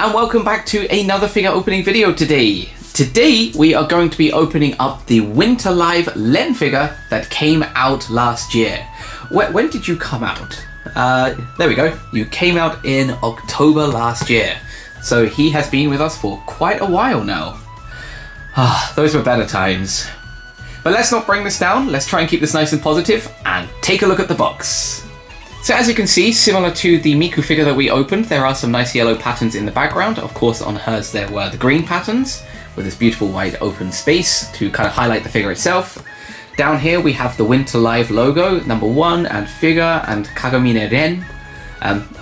and welcome back to another figure opening video today. Today we are going to be opening up the Winter Live Len figure that came out last year. When did you come out? There we go. You came out in October last year. So he has been with us for quite a while now. Those were better times. But let's not bring this down. Let's try and keep this nice and positive and take a look at the box. So as you can see, similar to the Miku figure that we opened, there are some nice yellow patterns in the background. Of course, on hers there were the green patterns with this beautiful wide open space to kind of highlight the figure itself. Down here we have the Winter Live logo, number 1, and figure, and Kagamine Ren.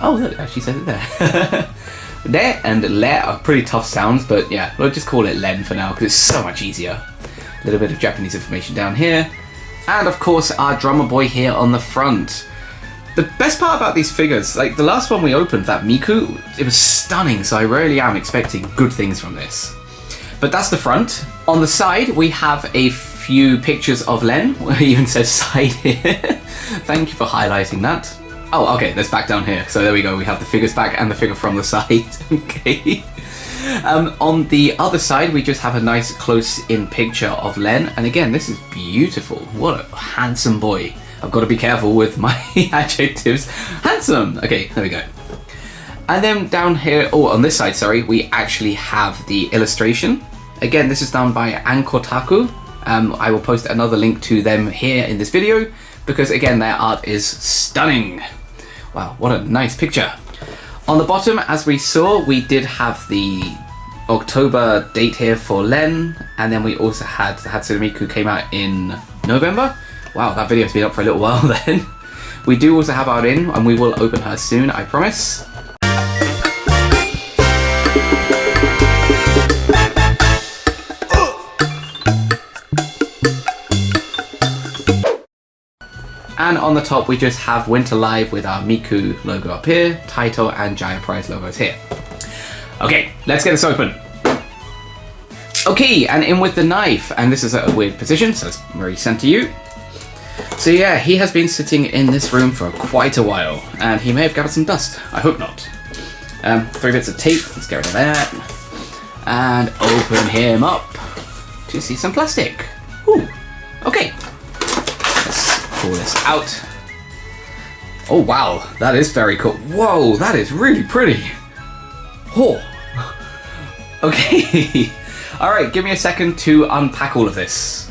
Oh look, she said it there. There and Le are pretty tough sounds, but yeah, we'll just call it Len for now because it's so much easier. A little bit of Japanese information down here. And of course our drummer boy here on the front. The best part about these figures, like the last one we opened, that Miku, it was stunning, so I really am expecting good things from this. But that's the front. On the side, we have a few pictures of Len, where it even says side here. Thank you for highlighting that. Oh, okay, that's back down here. So there we go, we have the figures back and the figure from the side. Okay. On the other side, we just have a nice close-in picture of Len. And again, this is beautiful. What a handsome boy. I've got to be careful with my adjectives. Handsome! Okay, there we go. And then down here, on this side, sorry, we actually have the illustration. Again, this is done by Ankotaku. I will post another link to them here in this video because, again, their art is stunning. Wow, what a nice picture. On the bottom, as we saw, we did have the October date here for Len, and then we also had Hatsune Miku came out in November. Wow, that video's been up for a little while then. We do also have our in, and we will open her soon, I promise. And on the top we just have Winter Live with our Miku logo up here, title and Giant Prize logos here. Okay, let's get this open. Okay, and in with the knife, and this is at a weird position, so it's very sent to you. So yeah, he has been sitting in this room for quite a while, and he may have gathered some dust. I hope not. 3 bits of tape, let's get rid of that. And open him up to see some plastic. Ooh, okay. Let's pull this out. Oh wow, that is very cool. Whoa, that is really pretty. Oh. Okay. Alright, give me a second to unpack all of this.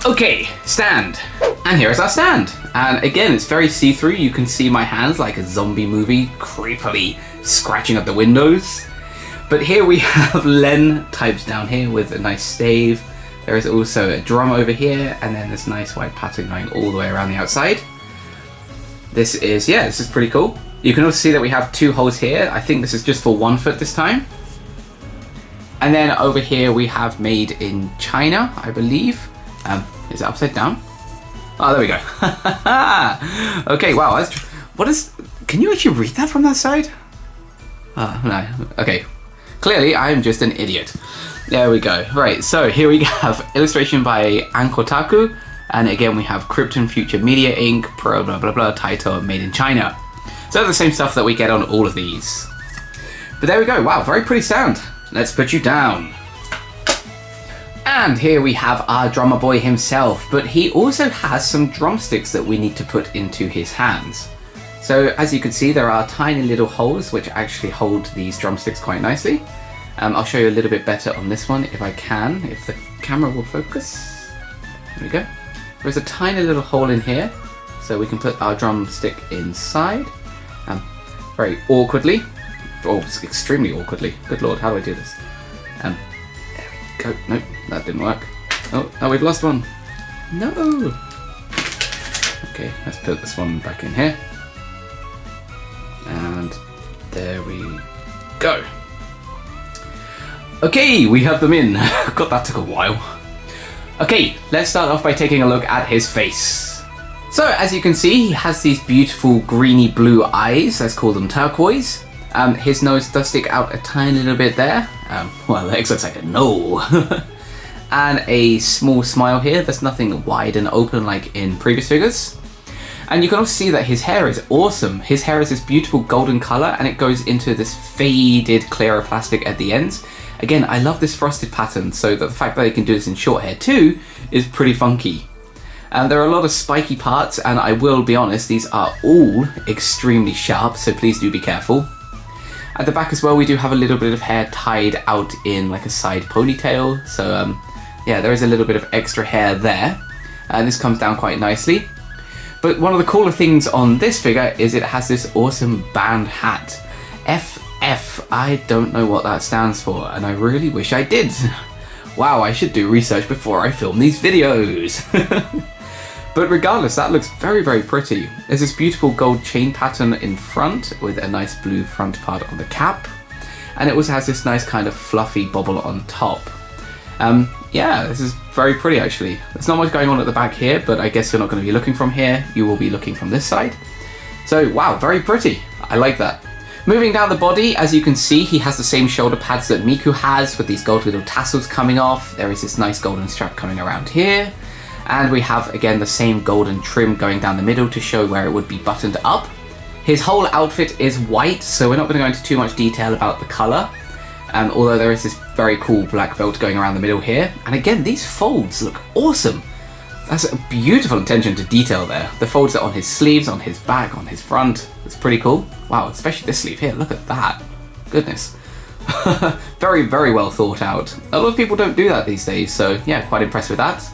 Okay, stand. And here is our stand. And again, it's very see-through. You can see my hands like a zombie movie, creepily scratching at the windows. But here we have Len types down here with a nice stave. There is also a drum over here, and then this nice white pattern going all the way around the outside. This is pretty cool. You can also see that we have 2 holes here. I think this is just for 1 foot this time. And then over here we have made in China, I believe. Is it upside down? Oh, there we go. Okay, wow. Can you actually read that from that side? No. Okay. Clearly, I'm just an idiot. There we go. Right, so here we have illustration by Ankotaku. And again, we have Krypton Future Media Inc. Pro blah blah blah title made in China. So the same stuff that we get on all of these. But there we go. Wow, very pretty sound. Let's put you down. And here we have our drummer boy himself, but he also has some drumsticks that we need to put into his hands. So as you can see, there are tiny little holes which actually hold these drumsticks quite nicely. I'll show you a little bit better on this one if I can, if the camera will focus. There we go. There's a tiny little hole in here, so we can put our drumstick inside. Very awkwardly. Oh, extremely awkwardly. Good lord, how do I do this? There we go. Nope, that didn't work. Oh, we've lost one. No! Okay, let's put this one back in here. And there we go. Okay, we have them in. God, that took a while. Okay, let's start off by taking a look at his face. So, as you can see, he has these beautiful greeny blue eyes. Let's call them turquoise. His nose does stick out a tiny little bit there. Well, it looks like a no. And a small smile here. There's nothing wide and open like in previous figures. And you can also see that his hair is awesome. His hair is this beautiful golden color and it goes into this faded clearer plastic at the ends. Again, I love this frosted pattern, so that the fact that they can do this in short hair too is pretty funky. And there are a lot of spiky parts, and I will be honest, these are all extremely sharp, so please do be careful. At the back as well, we do have a little bit of hair tied out in like a side ponytail, so yeah, there is a little bit of extra hair there, and this comes down quite nicely. But one of the cooler things on this figure is it has this awesome band hat. FF, I don't know what that stands for, and I really wish I did. Wow, I should do research before I film these videos. But regardless, that looks very, very pretty. There's this beautiful gold chain pattern in front with a nice blue front part on the cap. And it also has this nice kind of fluffy bobble on top. Yeah, this is very pretty actually. There's not much going on at the back here, but I guess you're not going to be looking from here. You will be looking from this side. So wow, very pretty. I like that. Moving down the body, as you can see, he has the same shoulder pads that Miku has with these gold little tassels coming off. There is this nice golden strap coming around here. And we have, again, the same golden trim going down the middle to show where it would be buttoned up. His whole outfit is white, so we're not going to go into too much detail about the colour. Although there is this very cool black belt going around the middle here. And again, these folds look awesome. That's a beautiful attention to detail there. The folds are on his sleeves, on his back, on his front. It's pretty cool. Wow, especially this sleeve here. Look at that. Goodness. Very, very well thought out. A lot of people don't do that these days, so yeah, quite impressed with that.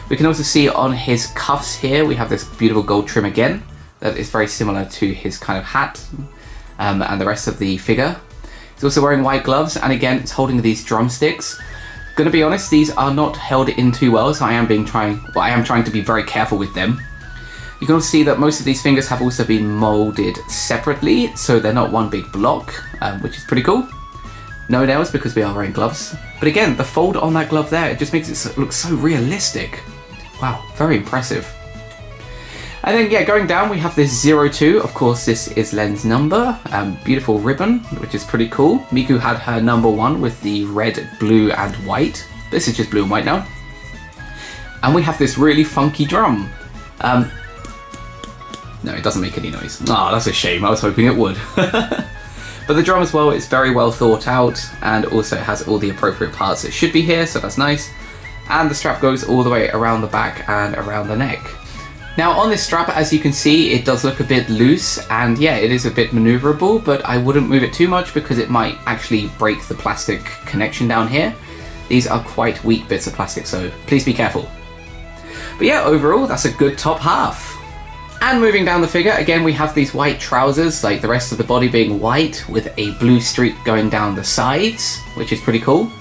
We can also see on his cuffs here, we have this beautiful gold trim again. That is very similar to his kind of hat and the rest of the figure. He's also wearing white gloves, and again, it's holding these drumsticks. Gonna be honest, these are not held in too well, so I am trying to be very careful with them. You can also see that most of these fingers have also been molded separately, so they're not one big block, which is pretty cool. No nails because we are wearing gloves. But again, the fold on that glove there, it just makes it look so realistic. Wow, very impressive. And then, yeah, going down, we have this 02. Of course, this is Len's number. Beautiful ribbon, which is pretty cool. Miku had her number 1 with the red, blue, and white. This is just blue and white now. And we have this really funky drum. No, it doesn't make any noise. Oh, that's a shame. I was hoping it would. But the drum as well is very well thought out, and also has all the appropriate parts that should be here, so that's nice. And the strap goes all the way around the back and around the neck. Now on this strap, as you can see, it does look a bit loose, and yeah, it is a bit maneuverable, but I wouldn't move it too much because it might actually break the plastic connection down here. These are quite weak bits of plastic, so please be careful. But yeah, overall, that's a good top half. And moving down the figure, again, we have these white trousers, like the rest of the body being white, with a blue streak going down the sides, which is pretty cool.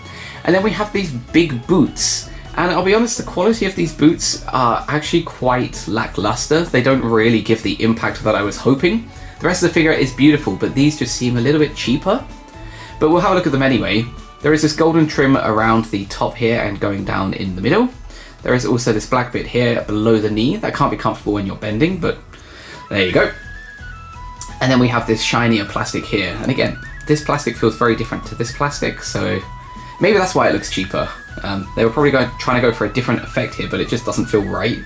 And then we have these big boots. And I'll be honest, the quality of these boots are actually quite lackluster. They don't really give the impact that I was hoping. The rest of the figure is beautiful, but these just seem a little bit cheaper. But we'll have a look at them anyway. There is this golden trim around the top here and going down in the middle. There is also this black bit here below the knee. That can't be comfortable when you're bending, but there you go. And then we have this shinier plastic here. And again, this plastic feels very different to this plastic, so maybe that's why it looks cheaper. They were probably trying to go for a different effect here, but it just doesn't feel right.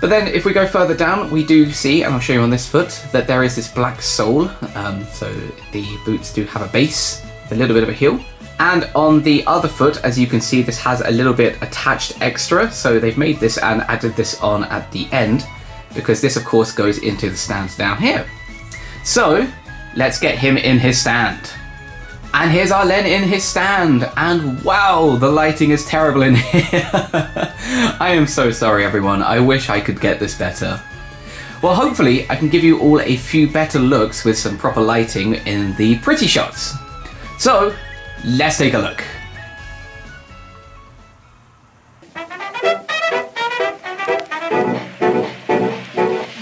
But then if we go further down, we do see, and I'll show you on this foot, that there is this black sole. So the boots do have a base with a little bit of a heel. And on the other foot, as you can see, this has a little bit attached extra. So they've made this and added this on at the end, because this of course goes into the stands down here. So let's get him in his stand. And here's our Len in his stand, and wow, the lighting is terrible in here. I am so sorry everyone, I wish I could get this better. Well, hopefully I can give you all a few better looks with some proper lighting in the pretty shots. So, let's take a look.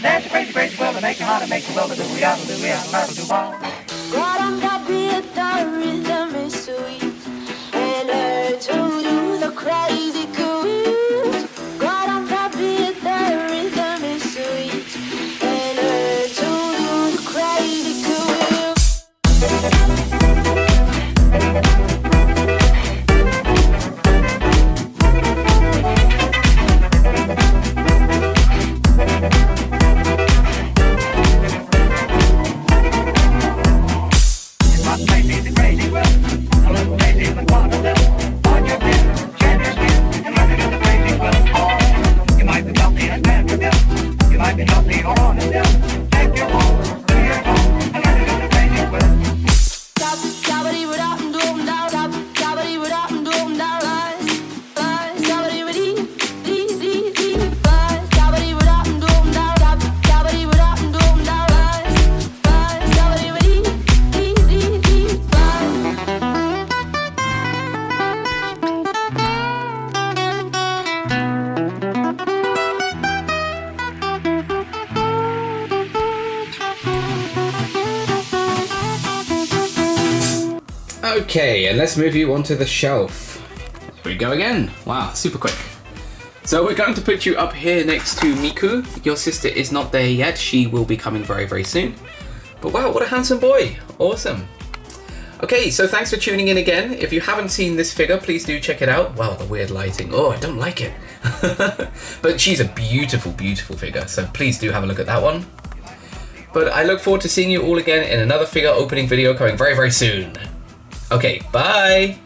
That's a crazy, crazy world to make you hard to make you well to do. We are to do, we are to do all. God, I'm happy if the rhythm is sweet, and learn to do the crazy cool. God, I'm happy if the rhythm is sweet, and learn to do the crazy cool. Okay, and let's move you onto the shelf. Here we go again. Wow, super quick. So we're going to put you up here next to Miku. Your sister is not there yet. She will be coming very, very soon. But wow, what a handsome boy. Awesome. Okay, so thanks for tuning in again. If you haven't seen this figure, please do check it out. Wow, the weird lighting. Oh, I don't like it. But she's a beautiful, beautiful figure. So please do have a look at that one. But I look forward to seeing you all again in another figure opening video coming very, very soon. Okay, bye.